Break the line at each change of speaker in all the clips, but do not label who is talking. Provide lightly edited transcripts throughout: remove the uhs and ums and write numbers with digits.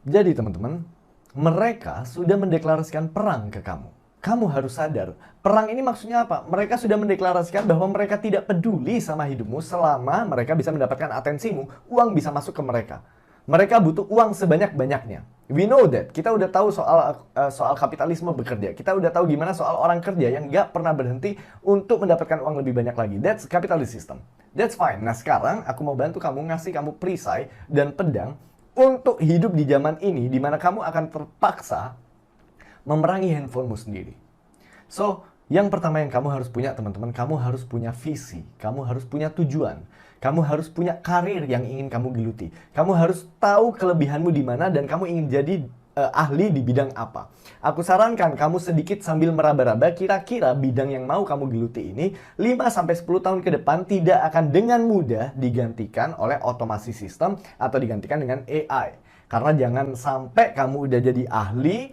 Jadi teman-teman, mereka sudah mendeklarasikan perang ke kamu. Kamu harus sadar, perang ini maksudnya apa? Mereka sudah mendeklarasikan bahwa mereka tidak peduli sama hidupmu selama mereka bisa mendapatkan atensimu, uang bisa masuk ke mereka. Mereka butuh uang sebanyak-banyaknya. We know that. Kita udah tahu soal kapitalisme bekerja. Kita udah tahu gimana soal orang kerja yang nggak pernah berhenti untuk mendapatkan uang lebih banyak lagi. That's capitalist system. That's fine. Nah sekarang aku mau bantu kamu, ngasih kamu perisai dan pedang untuk hidup di zaman ini, di mana kamu akan terpaksa memerangi handphonemu sendiri. So, yang pertama yang kamu harus punya teman-teman, kamu harus punya visi, kamu harus punya tujuan, kamu harus punya karir yang ingin kamu geluti, kamu harus tahu kelebihanmu di mana dan kamu ingin jadi ahli di bidang apa. Aku sarankan kamu sedikit sambil meraba-raba kira-kira bidang yang mau kamu geluti ini 5-10 tahun ke depan tidak akan dengan mudah digantikan oleh otomasi sistem atau digantikan dengan AI. Karena jangan sampai kamu udah jadi ahli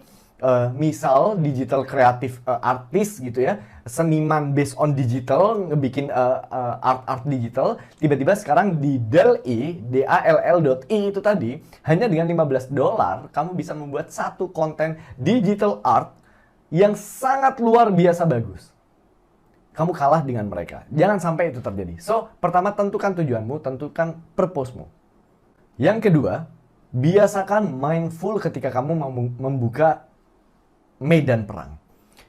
misal digital kreatif artis gitu ya, seniman based on digital, ngebikin art digital, tiba-tiba sekarang di DALL.I itu tadi, hanya dengan $15 kamu bisa membuat satu konten digital art yang sangat luar biasa bagus. Kamu kalah dengan mereka. Jangan sampai itu terjadi. So, pertama tentukan tujuanmu, tentukan purpose-mu. Yang kedua, biasakan mindful ketika kamu mau membuka medan perang.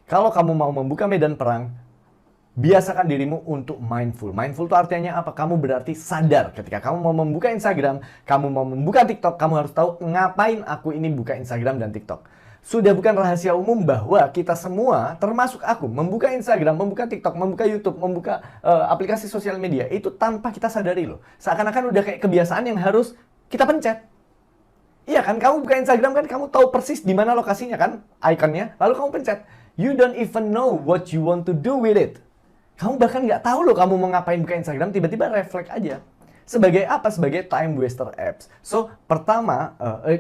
Kalau kamu mau membuka medan perang, biasakan dirimu untuk mindful. Mindful itu artinya apa? Kamu berarti sadar ketika kamu mau membuka Instagram, kamu mau membuka TikTok, kamu harus tahu ngapain aku ini buka Instagram dan TikTok. Sudah bukan rahasia umum bahwa kita semua, termasuk aku, membuka Instagram, membuka TikTok, membuka YouTube, membuka aplikasi sosial media, itu tanpa kita sadari loh. Seakan-akan udah kayak kebiasaan yang harus kita pencet. Iya kan, kamu buka Instagram kan, kamu tahu persis di mana lokasinya kan, ikonnya, lalu kamu pencet. You don't even know what you want to do with it. Kamu bahkan nggak tahu loh kamu mau ngapain buka Instagram, tiba-tiba refleks aja. Sebagai apa? Sebagai time waster apps. So,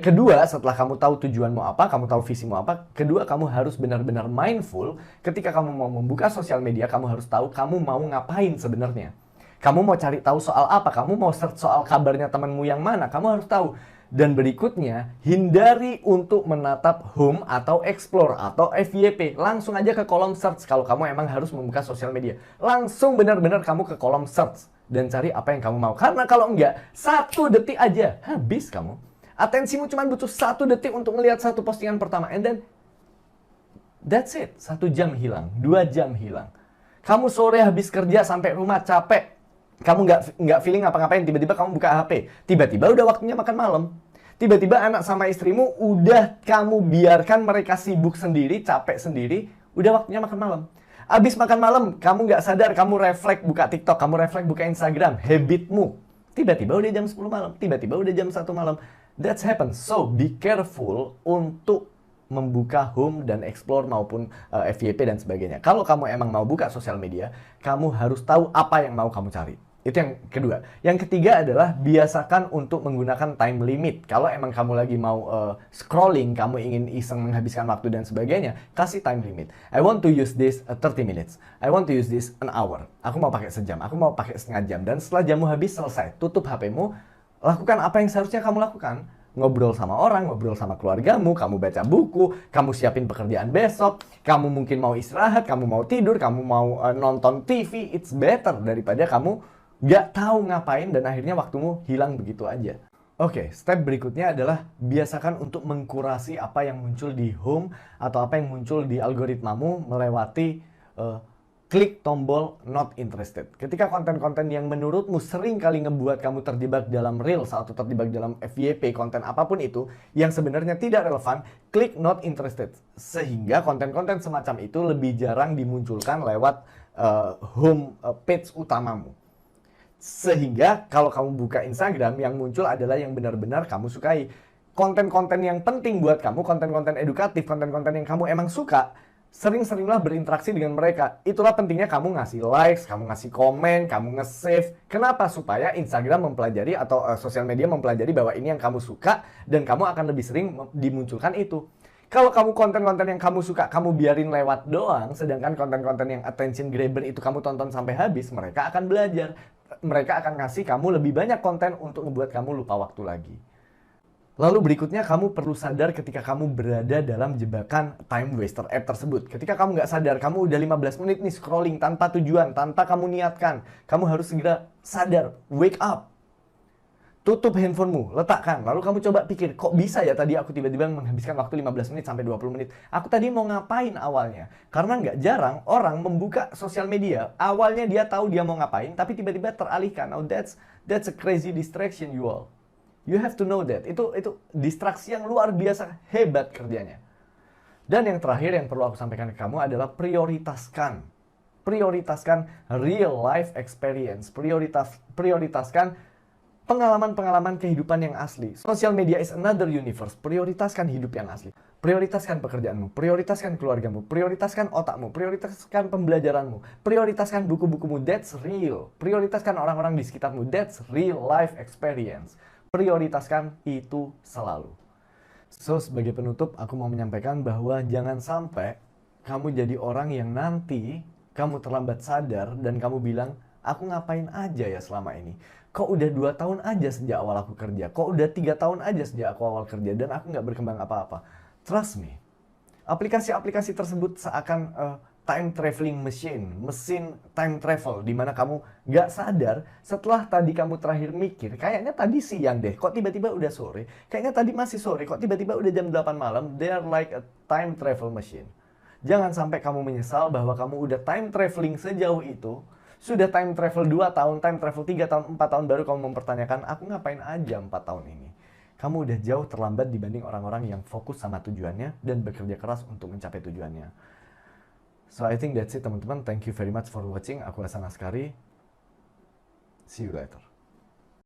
kedua, setelah kamu tahu tujuanmu apa, kamu tahu visimu apa, kedua kamu harus benar-benar mindful ketika kamu mau membuka sosial media, kamu harus tahu kamu mau ngapain sebenarnya. Kamu mau cari tahu soal apa, kamu mau search soal kabarnya temanmu yang mana, kamu harus tahu. Dan berikutnya, hindari untuk menatap home atau explore atau FYP. Langsung aja ke kolom search kalau kamu emang harus membuka sosial media. Langsung benar-benar kamu ke kolom search dan cari apa yang kamu mau. Karena kalau enggak, 1 detik aja habis kamu. Atensimu cuma butuh 1 detik untuk melihat satu postingan pertama. And then, that's it. 1 jam hilang, 2 jam hilang. Kamu sore habis kerja sampai rumah capek. Kamu nggak feeling ngapa-ngapain, tiba-tiba kamu buka HP. Tiba-tiba udah waktunya makan malam. Tiba-tiba anak sama istrimu udah kamu biarkan mereka sibuk sendiri, capek sendiri. Udah waktunya makan malam. Abis makan malam, kamu nggak sadar, kamu refleks buka TikTok, kamu refleks buka Instagram. Habitmu. Tiba-tiba udah jam 10 malam, tiba-tiba udah jam 1 malam. That's happened. So, be careful untuk membuka home dan explore maupun FYP dan sebagainya. Kalau kamu emang mau buka sosial media, kamu harus tahu apa yang mau kamu cari. Itu yang kedua. Yang ketiga adalah biasakan untuk menggunakan time limit. Kalau emang kamu lagi mau scrolling, kamu ingin iseng menghabiskan waktu dan sebagainya, kasih time limit. I want to use this 30 minutes. I want to use this an hour. Aku mau pakai sejam, aku mau pakai setengah jam. Dan setelah jammu habis, selesai. Tutup HP-mu, lakukan apa yang seharusnya kamu lakukan. Ngobrol sama orang, ngobrol sama keluargamu, kamu baca buku, kamu siapin pekerjaan besok, kamu mungkin mau istirahat, kamu mau tidur, kamu mau nonton TV. It's better daripada kamu gak tahu ngapain dan akhirnya waktumu hilang begitu aja. Oke, step berikutnya adalah biasakan untuk mengkurasi apa yang muncul di home atau apa yang muncul di algoritmamu melewati klik tombol not interested. Ketika konten-konten yang menurutmu sering kali ngebuat kamu terjebak dalam reels atau terjebak dalam FYP, konten apapun itu yang sebenarnya tidak relevan, klik not interested. Sehingga konten-konten semacam itu lebih jarang dimunculkan lewat home page utamamu. Sehingga kalau kamu buka Instagram, yang muncul adalah yang benar-benar kamu sukai. Konten-konten yang penting buat kamu, konten-konten edukatif, konten-konten yang kamu emang suka, sering-seringlah berinteraksi dengan mereka. Itulah pentingnya kamu ngasih likes, kamu ngasih komen, kamu nge-save. Kenapa? Supaya Instagram mempelajari atau sosial media mempelajari bahwa ini yang kamu suka dan kamu akan lebih sering dimunculkan itu. Kalau kamu konten-konten yang kamu suka, kamu biarin lewat doang, sedangkan konten-konten yang attention grabber itu kamu tonton sampai habis, mereka akan belajar. Mereka akan ngasih kamu lebih banyak konten untuk ngebuat kamu lupa waktu lagi. Lalu berikutnya, kamu perlu sadar ketika kamu berada dalam jebakan time waster app tersebut. Ketika kamu nggak sadar, kamu udah 15 menit nih scrolling tanpa tujuan, tanpa kamu niatkan. Kamu harus segera sadar, wake up. Tutup handphonemu, letakkan. Lalu kamu coba pikir, kok bisa ya tadi aku tiba-tiba menghabiskan waktu 15 menit sampai 20 menit. Aku tadi mau ngapain awalnya? Karena nggak jarang orang membuka sosial media, awalnya dia tahu dia mau ngapain, tapi tiba-tiba teralihkan. Now that's a crazy distraction, you all. You have to know that. Itu distraksi yang luar biasa hebat kerjanya. Dan yang terakhir yang perlu aku sampaikan ke kamu adalah prioritaskan. Prioritaskan real life experience. Prioritaskan pengalaman-pengalaman kehidupan yang asli. Social media is another universe. Prioritaskan hidup yang asli. Prioritaskan pekerjaanmu, prioritaskan keluargamu, prioritaskan otakmu, prioritaskan pembelajaranmu, prioritaskan buku-bukumu. That's real. Prioritaskan orang-orang di sekitarmu. That's real life experience. Prioritaskan itu selalu. So, sebagai penutup, aku mau menyampaikan bahwa jangan sampai kamu jadi orang yang nanti kamu terlambat sadar dan kamu bilang, aku ngapain aja ya selama ini? Kok udah 2 tahun aja sejak awal aku kerja? Kok udah 3 tahun aja sejak aku awal kerja dan aku nggak berkembang apa-apa? Trust me, aplikasi-aplikasi tersebut seakan time traveling machine, mesin time travel, di mana kamu nggak sadar setelah tadi kamu terakhir mikir, kayaknya tadi siang deh, kok tiba-tiba udah sore, kayaknya tadi masih sore, kok tiba-tiba udah jam 8 malam. They are like a time travel machine. Jangan sampai kamu menyesal bahwa kamu udah time traveling sejauh itu, sudah time travel 2 tahun, time travel 3 tahun, 4 tahun, baru kamu mempertanyakan, aku ngapain aja 4 tahun ini? Kamu udah jauh terlambat dibanding orang-orang yang fokus sama tujuannya dan bekerja keras untuk mencapai tujuannya. So I think that's it teman-teman. Thank you very much for watching. Aku Hasan Askari. See you later.